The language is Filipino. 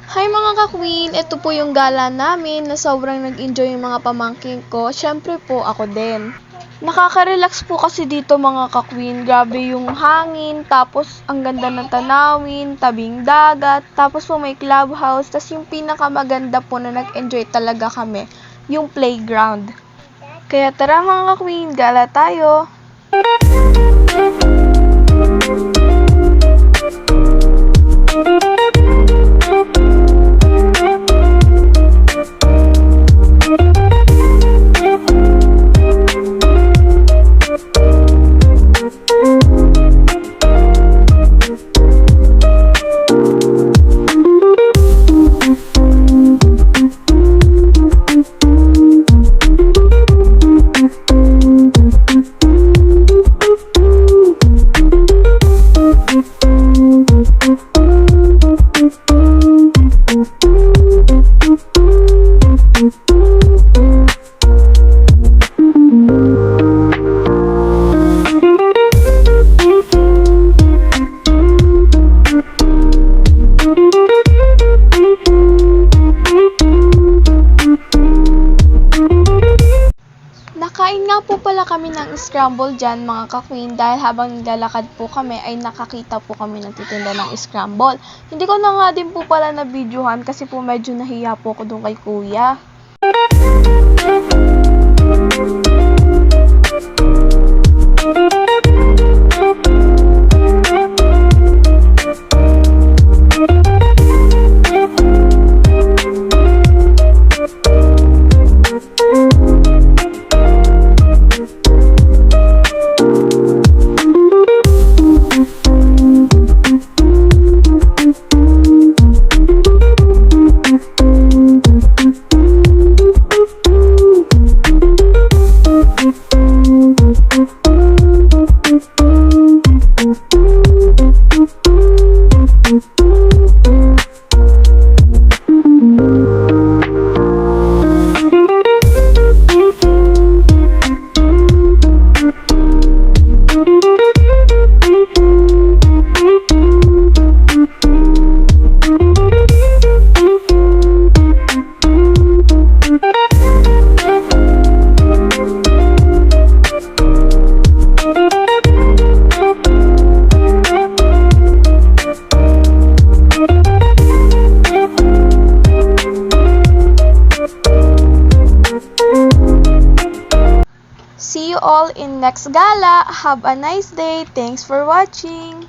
Hi mga ka-queen! Ito po yung gala namin na sobrang nag-enjoy yung mga pamangkin ko. Syempre po ako din. Nakaka-relax po kasi dito mga ka-queen. Grabe yung hangin, tapos ang ganda ng tanawin, tabing dagat, tapos po may clubhouse, tapos yung pinakamaganda po na nag-enjoy talaga kami, yung playground. Kaya tara mga ka-queen, gala tayo! Nakain nga po pala kami ng scramble dyan mga ka-queen dahil habang naglalakad po kami ay nakakita po kami nagtitinda ng scramble. Hindi ko na nga din po pala na-videohan kasi po medyo nahiya po ako doon kay kuya. See you all in next gala. Have a nice day. Thanks for watching.